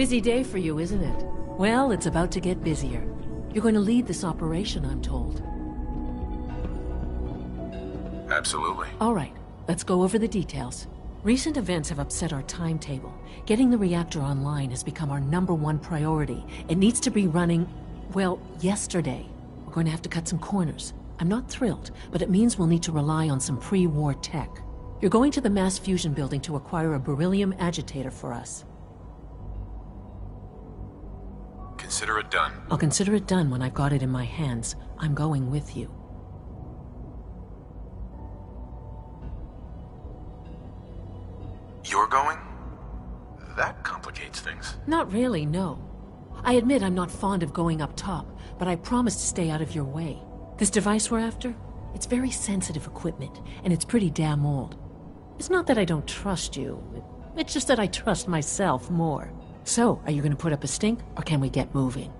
Busy day for you, isn't it? Well, it's about to get busier. You're going to lead this operation, I'm told. Absolutely. All right, let's go over the details. Recent events have upset our timetable. Getting the reactor online has become our #1 priority. It needs to be running, well, yesterday. We're going to have to cut some corners. I'm not thrilled, but it means we'll need to rely on some pre-war tech. You're going to the mass fusion building to acquire a beryllium agitator for us. Consider it done. I'll consider it done when I've got it in my hands. I'm going with you. You're going? That complicates things. Not really, no. I admit I'm not fond of going up top, but I promise to stay out of your way. This device we're after? It's very sensitive equipment, and it's pretty damn old. It's not that I don't trust you. It's just that I trust myself more. So, are you going to put up a stink, or can we get moving?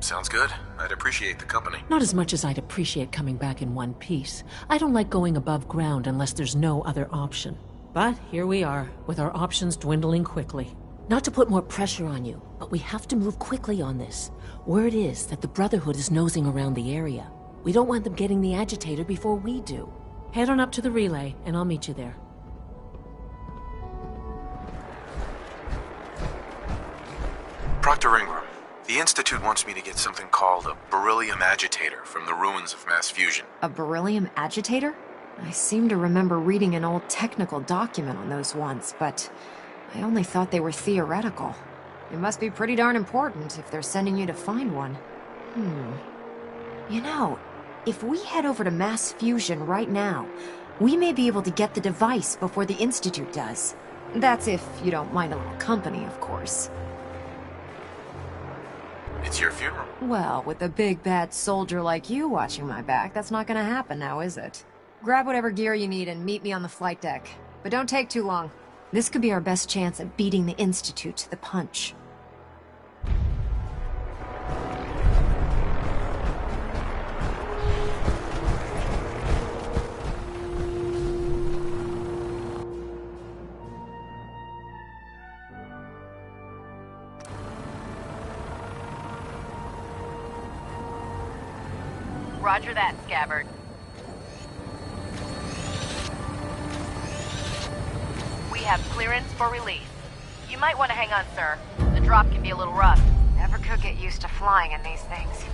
Sounds good. I'd appreciate the company. Not as much as I'd appreciate coming back in one piece. I don't like going above ground unless there's no other option. But here we are, with our options dwindling quickly. Not to put more pressure on you, but we have to move quickly on this. Word is that the Brotherhood is nosing around the area. We don't want them getting the agitator before we do. Head on up to the relay, and I'll meet you there. Proctor Ingram, the Institute wants me to get something called a beryllium agitator from the ruins of mass fusion. A beryllium agitator? I seem to remember reading an old technical document on those once, but I only thought they were theoretical. It must be pretty darn important if they're sending you to find one. You know, if we head over to mass fusion right now, we may be able to get the device before the Institute does. That's if you don't mind a little company, of course. It's your funeral. Well, with a big bad soldier like you watching my back, that's not gonna happen now, is it? Grab whatever gear you need and meet me on the flight deck. But don't take too long. This could be our best chance at beating the Institute to the punch. Roger that, Scabbard. We have clearance for release. You might want to hang on, sir. The drop can be a little rough. Never could get used to flying in these things.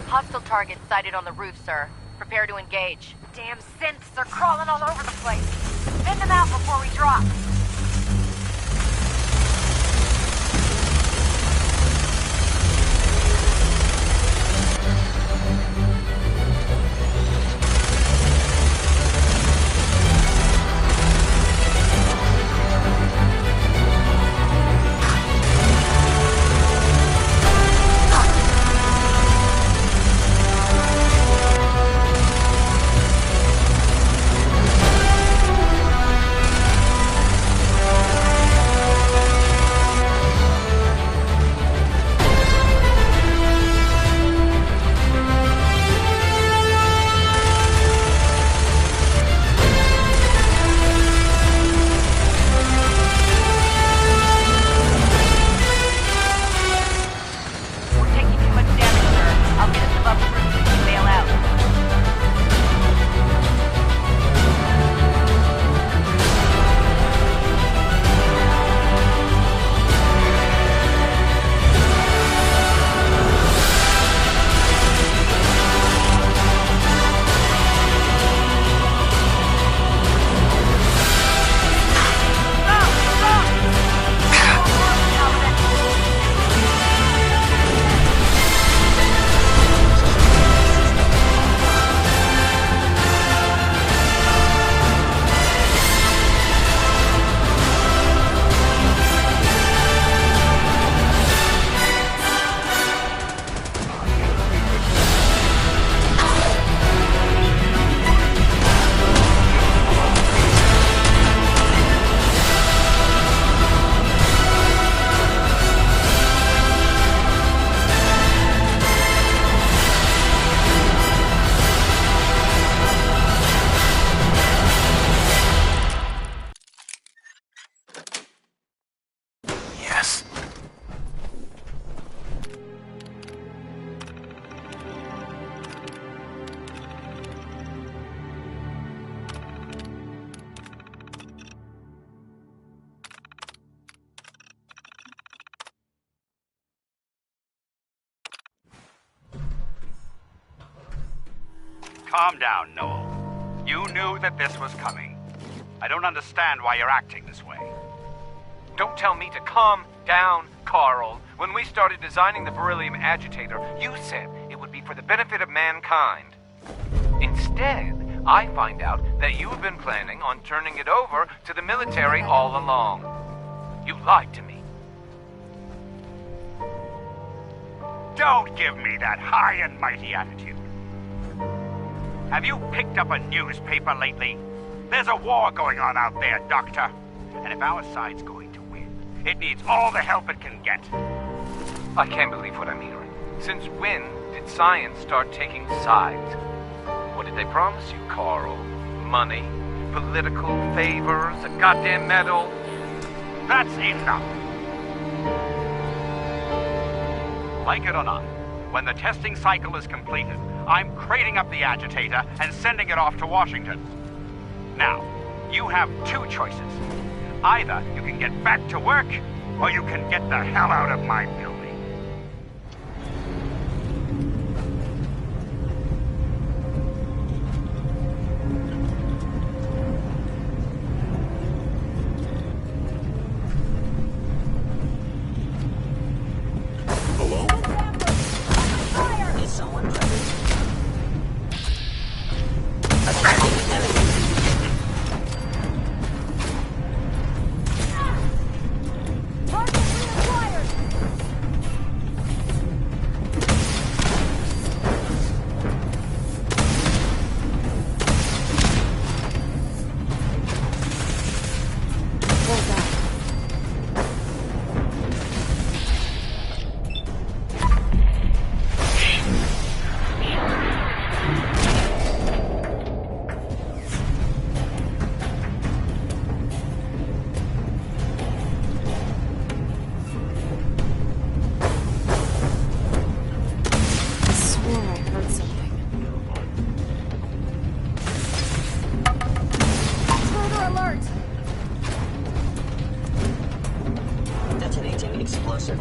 Hostile targets sighted on the roof, sir. Prepare to engage. Damn synths are crawling all over the place. Send them out before we drop. Calm down, Noel. You knew that this was coming. I don't understand why you're acting this way. Don't tell me to calm down, Carl. When we started designing the beryllium agitator, you said it would be for the benefit of mankind. Instead, I find out that you have been planning on turning it over to the military all along. You lied to me. Don't give me that high and mighty attitude. Have you picked up a newspaper lately? There's a war going on out there, Doctor. And if our side's going to win, it needs all the help it can get. I can't believe what I'm hearing. Since when did science start taking sides? What did they promise you, Carl? Money? Political favors? A goddamn medal? That's enough. Like it or not, when the testing cycle is completed, I'm crating up the agitator and sending it off to Washington. Now, you have two choices. Either you can get back to work, or you can get the hell out of my building.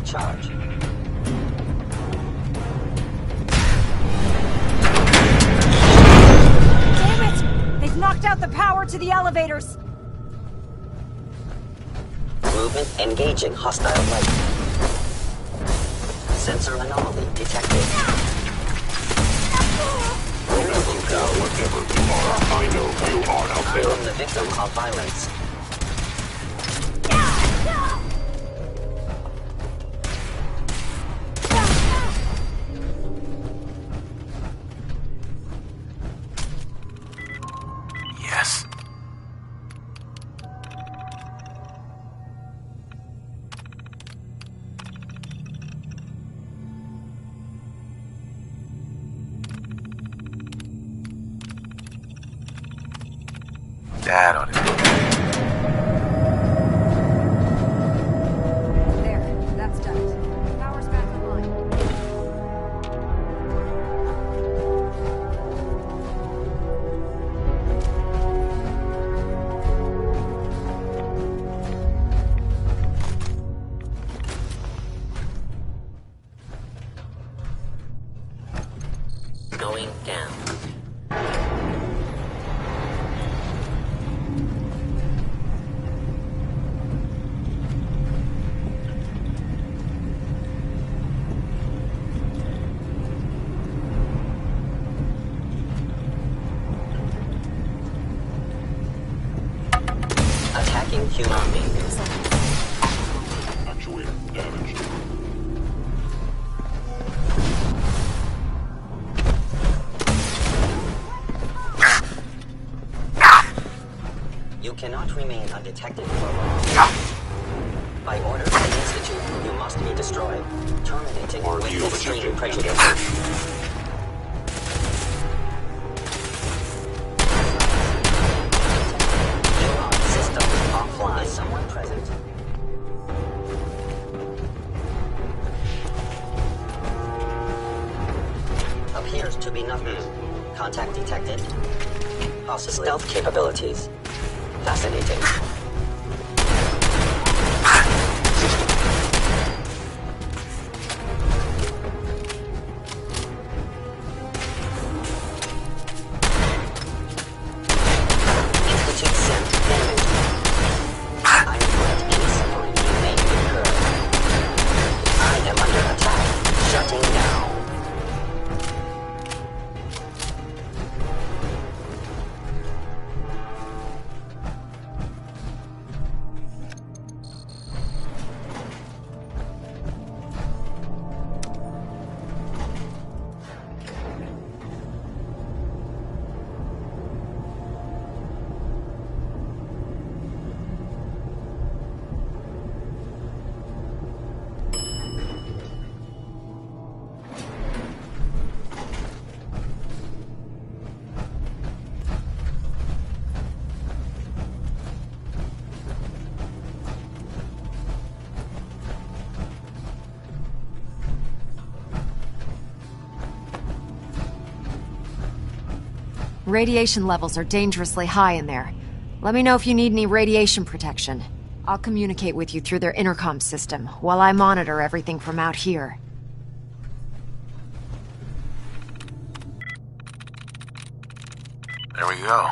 Charge. Damn it! They've knocked out the power to the elevators! Movement engaging hostile light. Sensor anomaly detected. Wherever you go, whatever you are, I know you are out there. I am the victim of violence. Dad on it. There, that's done. Power's back online. Going down. Attacking human beings. Actuator damaged. You cannot remain undetected for long. By order of the Institute, you must be destroyed, terminating with extreme prejudice. System offline. Is someone present? Appears to be nothing. Contact detected. Possibly. Stealth capabilities. Fascinating. Radiation levels are dangerously high in there. Let me know if you need any radiation protection. I'll communicate with you through their intercom system, while I monitor everything from out here. There we go.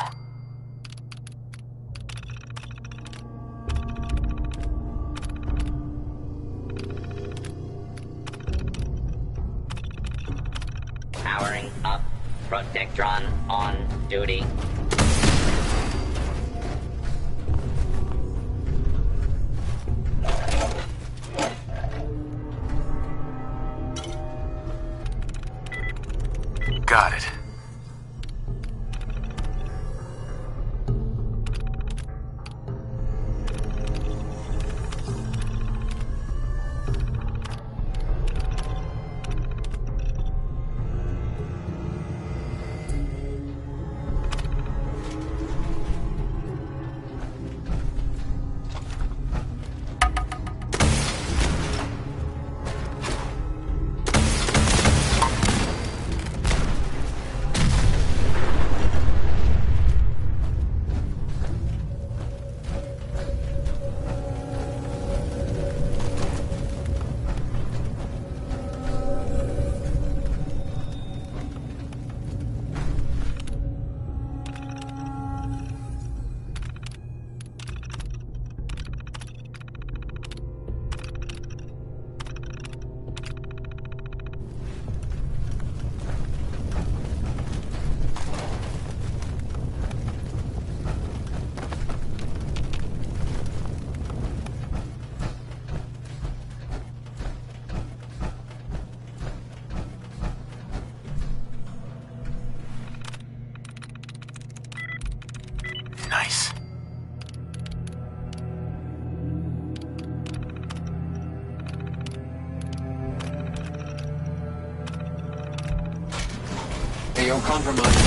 Powering up. Protectron on duty. Got it. Nice. AO compromised.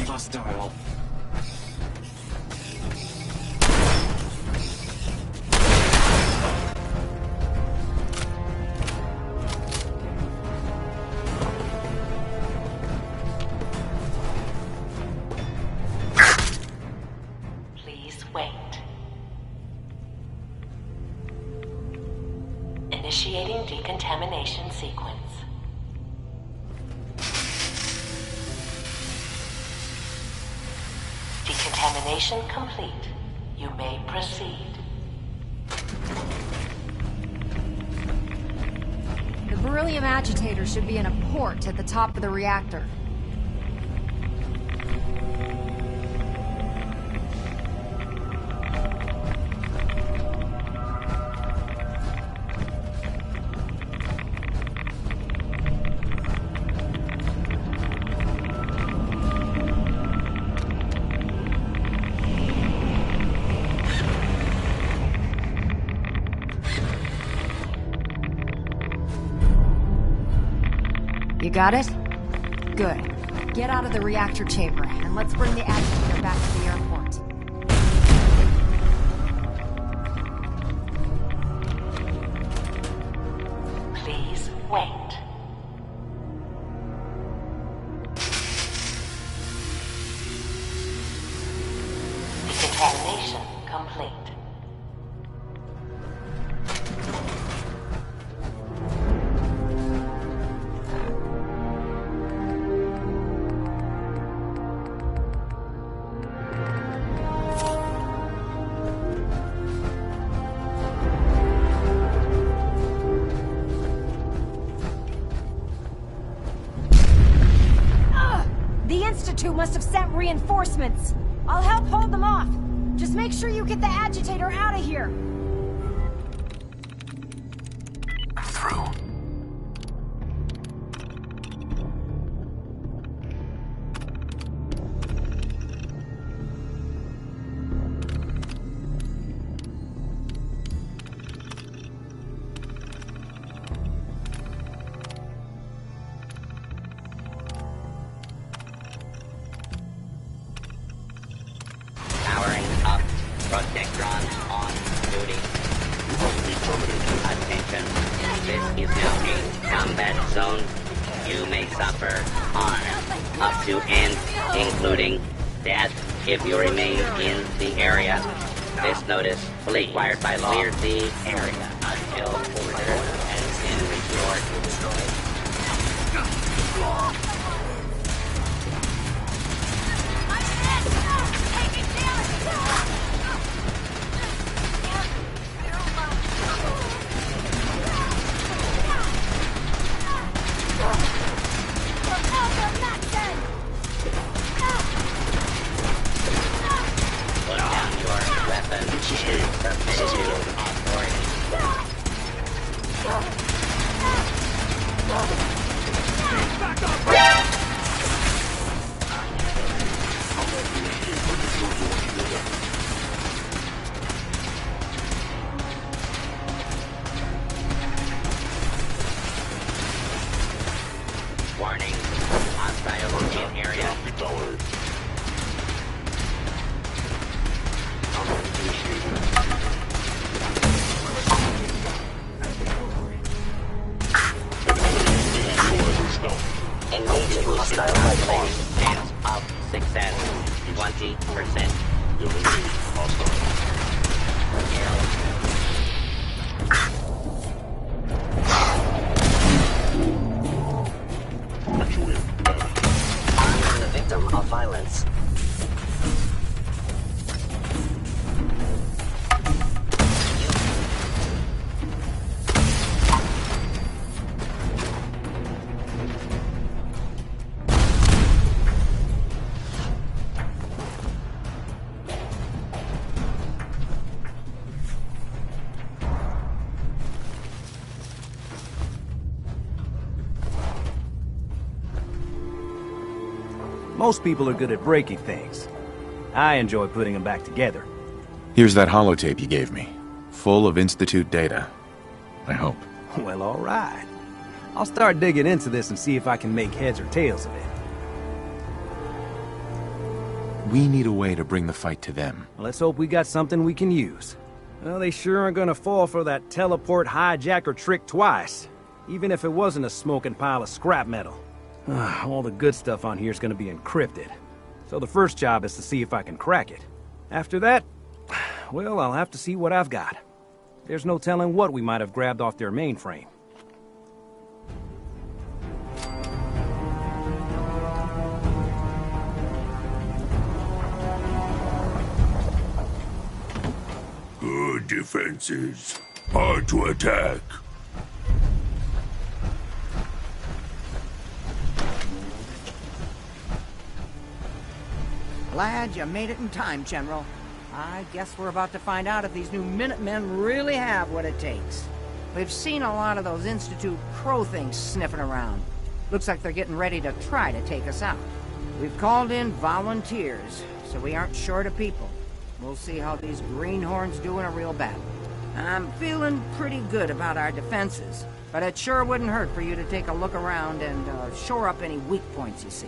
Hostile. Please wait. Initiating decontamination sequence. Decontamination complete. You may proceed. The beryllium agitator should be in a port at the top of the reactor. You got it? Good. Get out of the reactor chamber, and let's bring the agitator back to the airport. Please wait. Decontamination complete. The Institute must have sent reinforcements. I'll help hold them off. Just make sure you get the agitator out of here. I'm through. This is now a combat zone. You may suffer harm up to and including death if you remain in the area. This notice flee required by law. Clear the area until order has been restored. Put down your weapon. Submit to authority. Back up! Warning. Hostile in area. Engaging hostile hardpoint. Chance of success 20%. I'm the victim of violence. Most people are good at breaking things. I enjoy putting them back together. Here's that holotape you gave me. Full of Institute data. I hope. Well, all right. I'll start digging into this and see if I can make heads or tails of it. We need a way to bring the fight to them. Let's hope we got something we can use. Well, they sure aren't gonna fall for that teleport hijacker trick twice. Even if it wasn't a smoking pile of scrap metal. All the good stuff on here is gonna be encrypted. So the first job is to see if I can crack it. After that, well, I'll have to see what I've got. There's no telling what we might have grabbed off their mainframe. Good defenses. Hard to attack. Glad you made it in time, General. I guess we're about to find out if these new Minutemen really have what it takes. We've seen a lot of those Institute Crow things sniffing around. Looks like they're getting ready to try to take us out. We've called in volunteers, so we aren't short of people. We'll see how these greenhorns do in a real battle. I'm feeling pretty good about our defenses, but it sure wouldn't hurt for you to take a look around and shore up any weak points you see.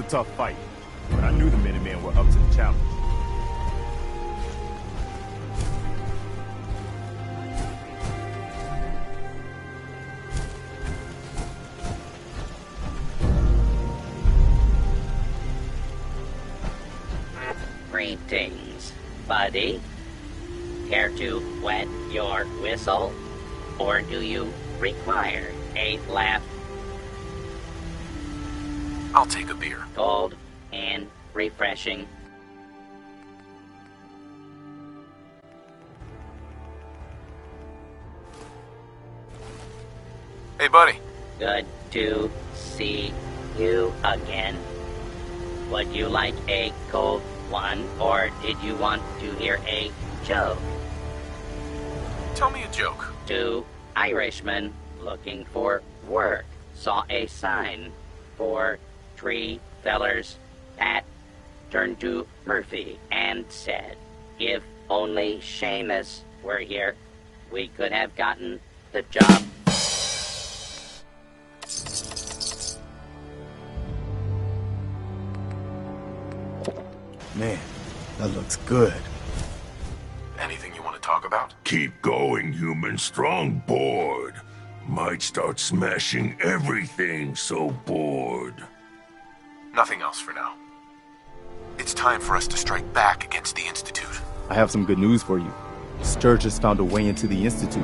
tough fight, but I knew the Minutemen were up to the challenge. Greetings, buddy. Care to wet your whistle? Or do you require a laugh? I'll take a beer. Cold and refreshing. Hey, buddy. Good to see you again. Would you like a cold one, or did you want to hear a joke? Tell me a joke. 2 Irishmen looking for work saw a sign for 3 fellers. Pat turned to Murphy and said, if only Seamus were here, we could have gotten the job. Man, that looks good. Anything you want to talk about? Keep going, human. Strong bored. Might start smashing everything, so bored. Nothing else for now. It's time for us to strike back against the Institute. I have some good news for you. Sturge has found a way into the Institute.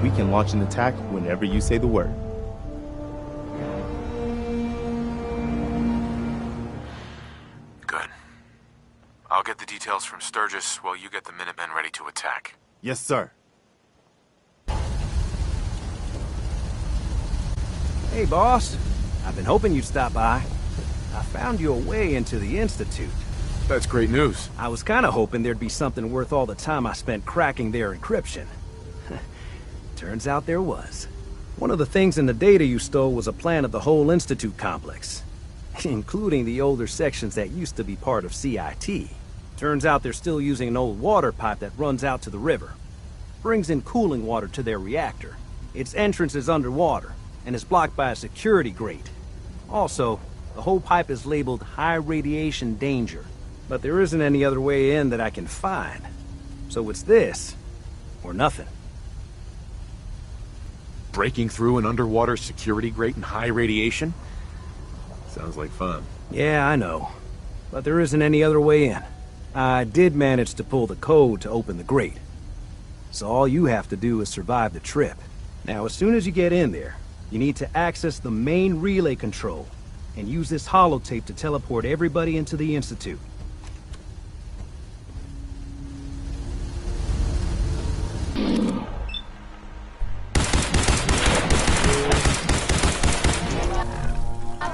We can launch an attack whenever you say the word. Good. I'll get the details from Sturgis while you get the Minutemen ready to attack. Yes, sir. Hey, boss. I've been hoping you'd stop by. I found you a way into the Institute. That's great news. I was kind of hoping there'd be something worth all the time I spent cracking their encryption. Turns out there was. One of the things in the data you stole was a plan of the whole Institute complex, including the older sections that used to be part of CIT. Turns out they're still using an old water pipe that runs out to the river. Brings in cooling water to their reactor. Its entrance is underwater, and is blocked by a security grate. Also, the whole pipe is labeled high radiation danger, but there isn't any other way in that I can find. So it's this, or nothing. Breaking through an underwater security grate in high radiation? Sounds like fun. Yeah, I know. But there isn't any other way in. I did manage to pull the code to open the grate. So all you have to do is survive the trip. Now, as soon as you get in there, you need to access the main relay control and use this holotape to teleport everybody into the Institute.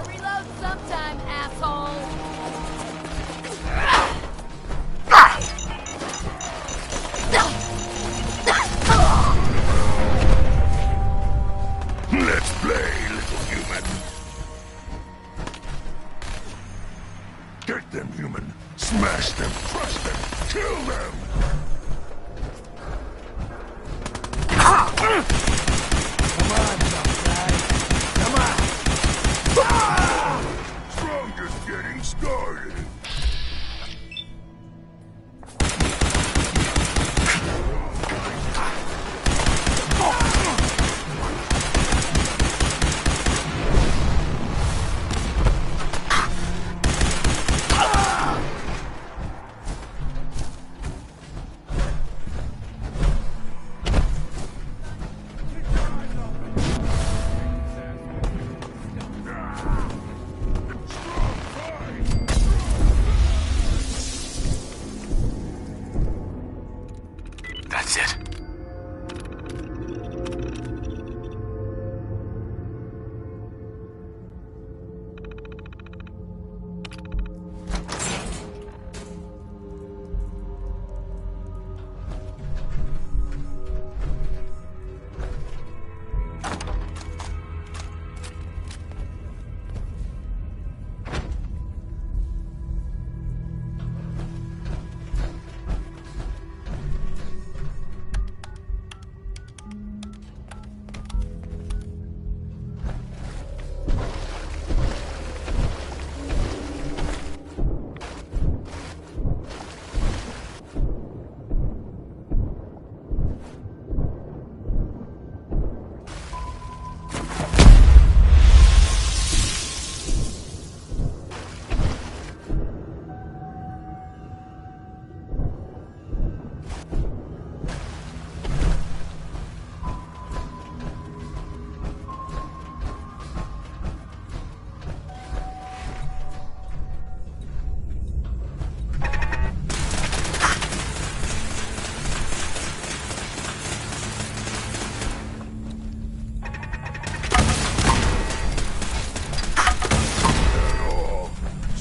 Reload sometime, asshole. Let's play, little human. Get them, human. Smash them, crush them, kill them! Come on, tough guy. Come on! Strongest getting started.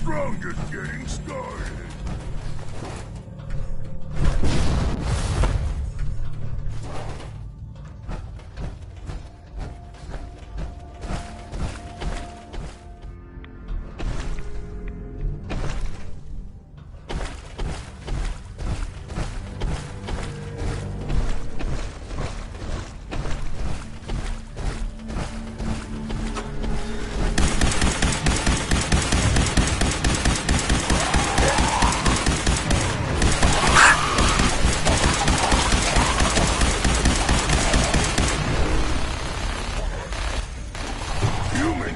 Strong just getting started.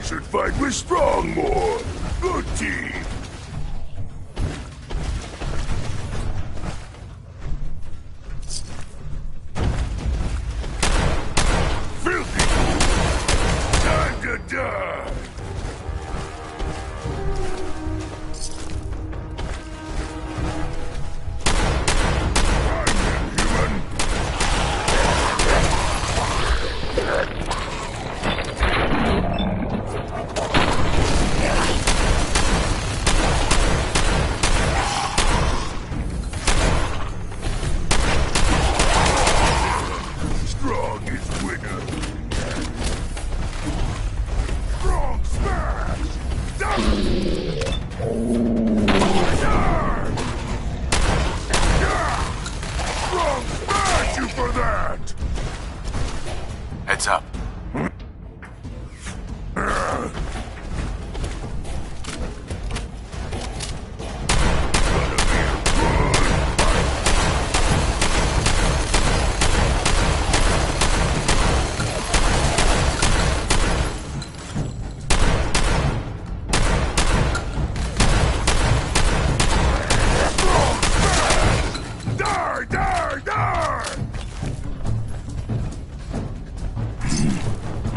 Should fight with strong more. Good team. Filthy. Time to die. Find them, human. Heads up.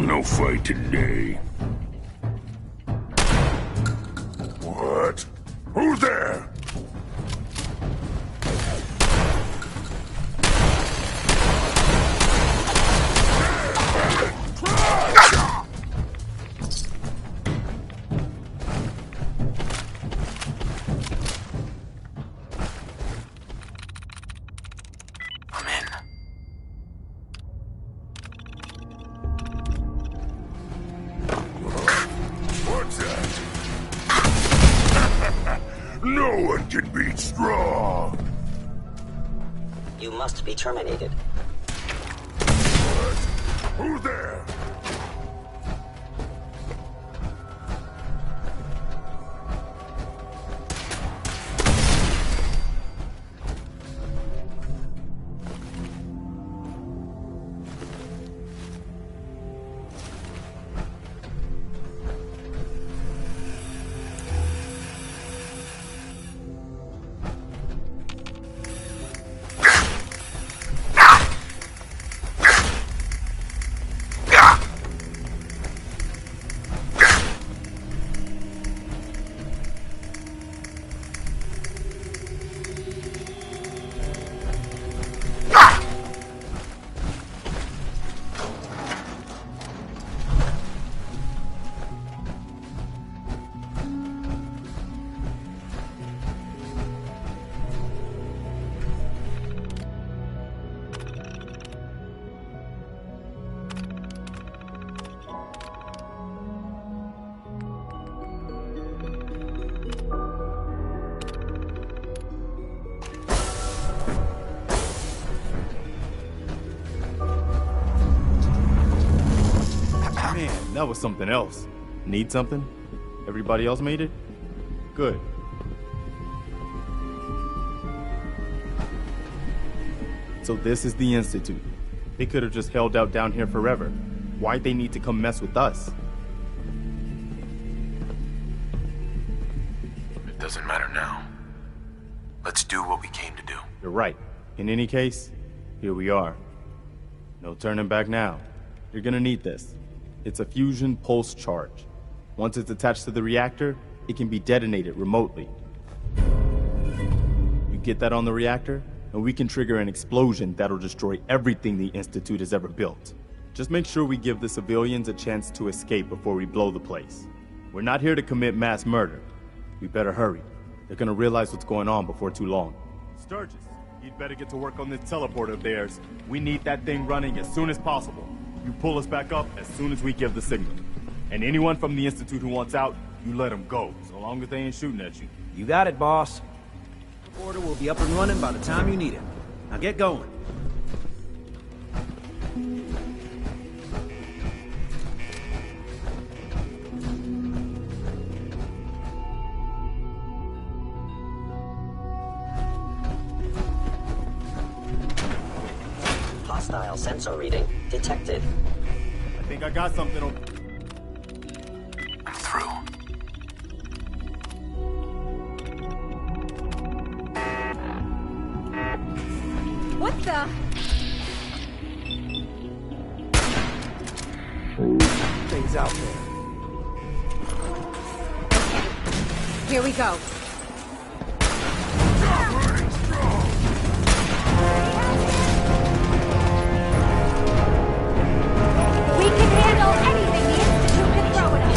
No fight today. What? Who's there? No one can beat strong! You must be terminated. What? Who's there? That was something else. Need something? Everybody else made it? Good. So this is the Institute. They could have just held out down here forever. Why'd they need to come mess with us? It doesn't matter now. Let's do what we came to do. You're right. In any case, here we are. No turning back now. You're gonna need this. It's a fusion pulse charge. Once it's attached to the reactor, it can be detonated remotely. You get that on the reactor, and we can trigger an explosion that'll destroy everything the Institute has ever built. Just make sure we give the civilians a chance to escape before we blow the place. We're not here to commit mass murder. We better hurry. They're gonna realize what's going on before too long. Sturgis, you'd better get to work on this teleporter of theirs. We need that thing running as soon as possible. You pull us back up as soon as we give the signal. And anyone from the Institute who wants out, you let them go, so long as they ain't shooting at you. You got it, boss. The order will be up and running by the time you need it. Now get going. Hostile sensor reading detected. I think I got something on... I'm through. What the? Things out there. Here we go. We can handle anything the Institute can throw at us.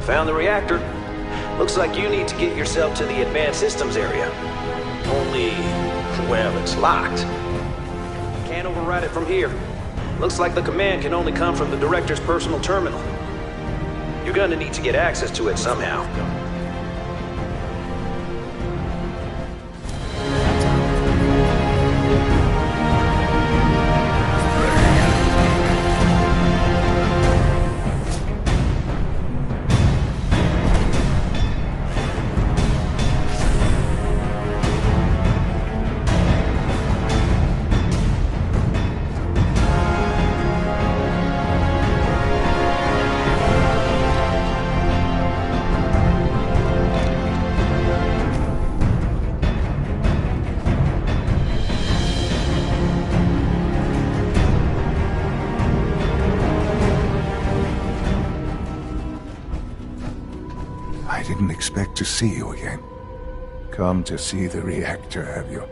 Found the reactor. Looks like you need to get yourself to the advanced systems area. Only, well, it's locked. Can't override it from here. Looks like the command can only come from the director's personal terminal. You're gonna need to get access to it somehow. Expect to see you again. Come to see the reactor, have you?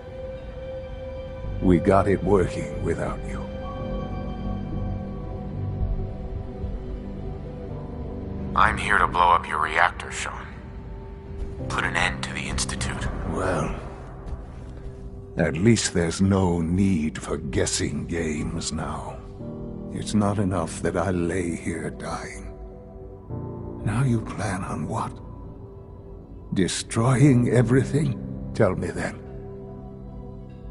We got it working without you. I'm here to blow up your reactor, Sean. Put an end to the Institute. Well, at least there's no need for guessing games now. It's not enough that I lay here dying. Now you plan on what? Destroying everything? Tell me then.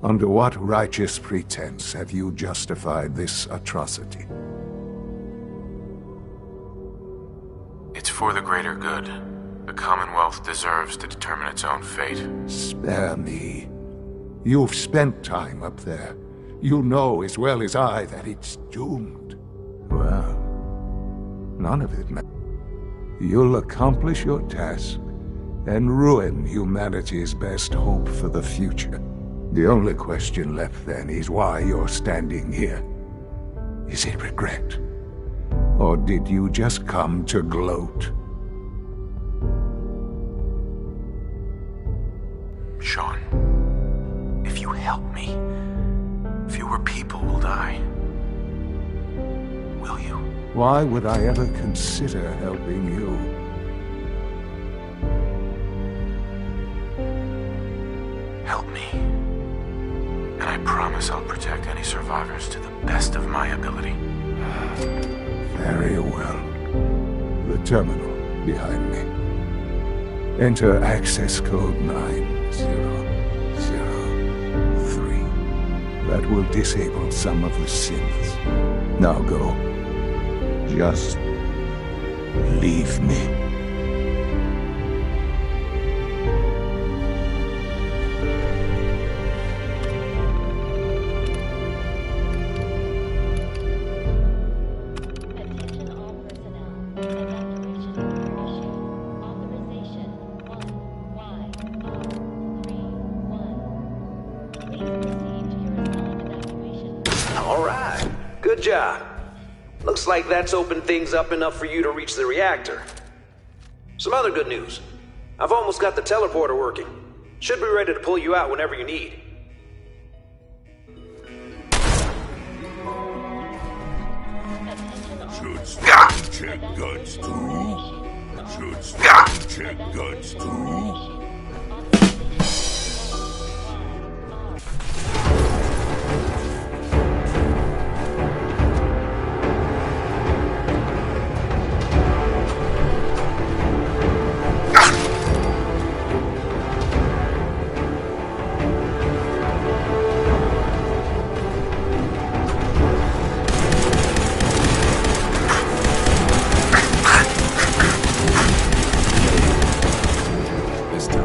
Under what righteous pretense have you justified this atrocity? It's for the greater good. The Commonwealth deserves to determine its own fate. Spare me. You've spent time up there. You know as well as I that it's doomed. Well, none of it matters. You'll accomplish your task and ruin humanity's best hope for the future. The only question left then is why you're standing here. Is it regret? Or did you just come to gloat? Sean, if you help me, fewer people will die. Will you? Why would I ever consider helping you? Help me. And I promise I'll protect any survivors to the best of my ability. Very well. The terminal behind me. Enter access code 9003. That will disable some of the synths. Now go. Just leave me. Good job. Looks like that's opened things up enough for you to reach the reactor. Some other good news. I've almost got the teleporter working. Should be ready to pull you out whenever you need. Should Stone check guns too? Should Stone check guns too? This time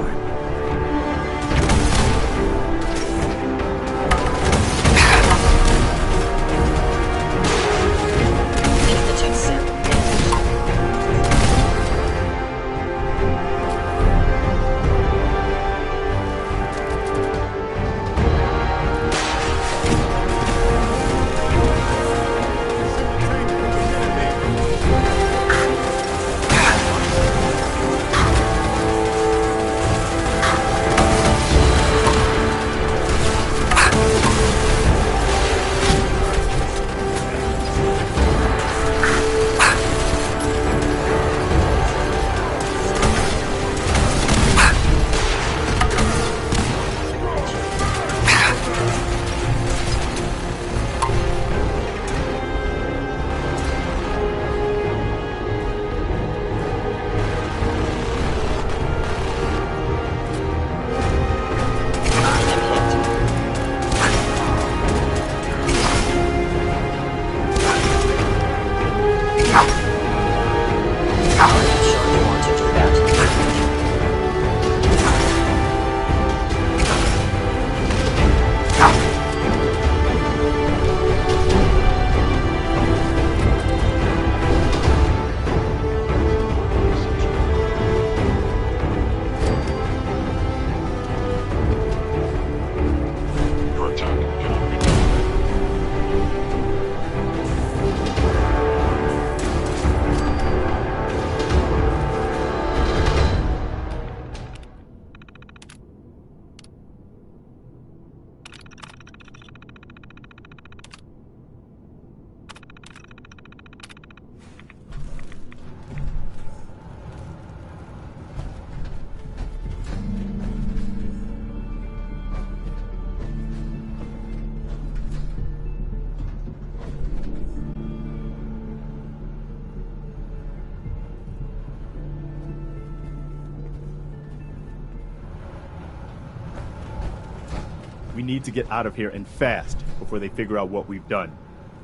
We need to get out of here and fast before they figure out what we've done.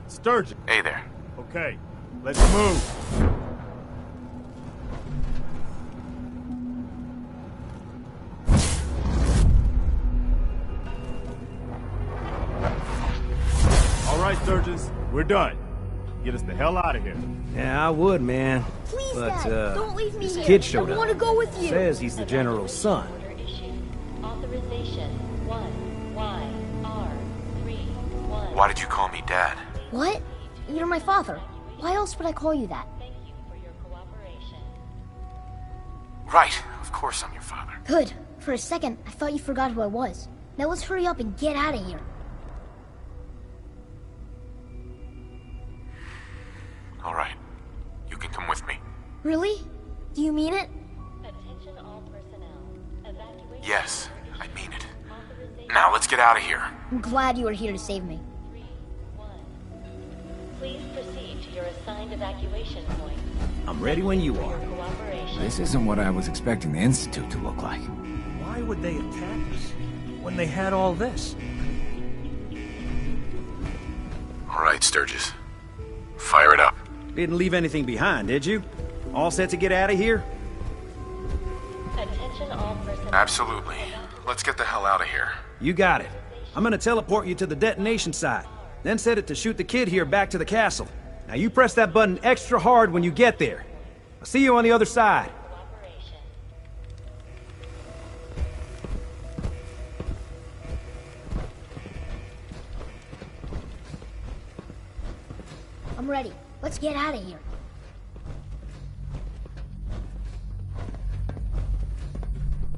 Sturgeon! Hey there. Okay, let's move! All right, Sturgis, we're done. Get us the hell out of here. Yeah, I would, man. Please, but, Dad, don't leave me this here. kid showed I up. want to go with you. Says he's the general's son. Authorization 1YR31. Why did you call me Dad? What? You're my father. Why else would I call you that? Thank you for your cooperation. Right, of course I'm your father. Good. For a second, I thought you forgot who I was. Now let's hurry up and get out of here. All right, you can come with me. Really? Do you mean it? Attention all personnel. Evacuation. Yes, I mean it. Now let's get out of here. I'm glad you were here to save me. 3-1. Please proceed to your assigned evacuation point. I'm ready when you are. Cooperation. This isn't what I was expecting the Institute to look like. Why would they attack us when they had all this? All right, Sturgis. Fire it up. Didn't leave anything behind, did you? All set to get out of here? Attention all personnel. Absolutely. Let's get the hell out of here. You got it. I'm gonna teleport you to the detonation site, then set it to shoot the kid here back to the castle. Now you press that button extra hard when you get there. I'll see you on the other side. I'm ready. Let's get out of here.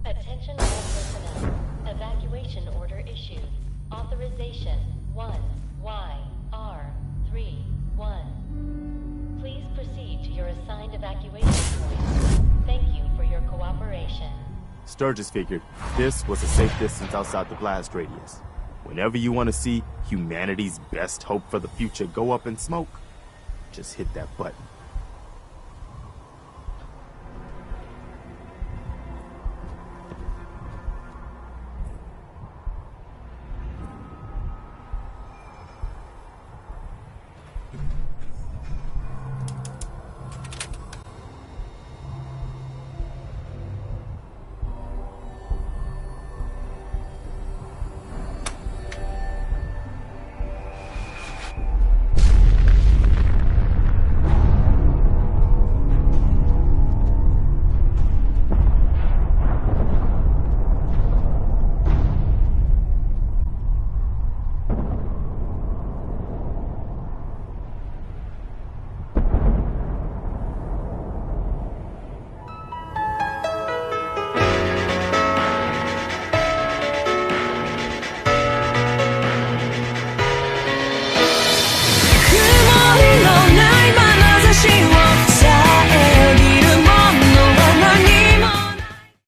Attention all personnel. Evacuation order issued. Authorization 1YR31. Please proceed to your assigned evacuation point. Thank you for your cooperation. Sturgis figured this was a safe distance outside the blast radius. Whenever you want to see humanity's best hope for the future go up in smoke, just hit that button.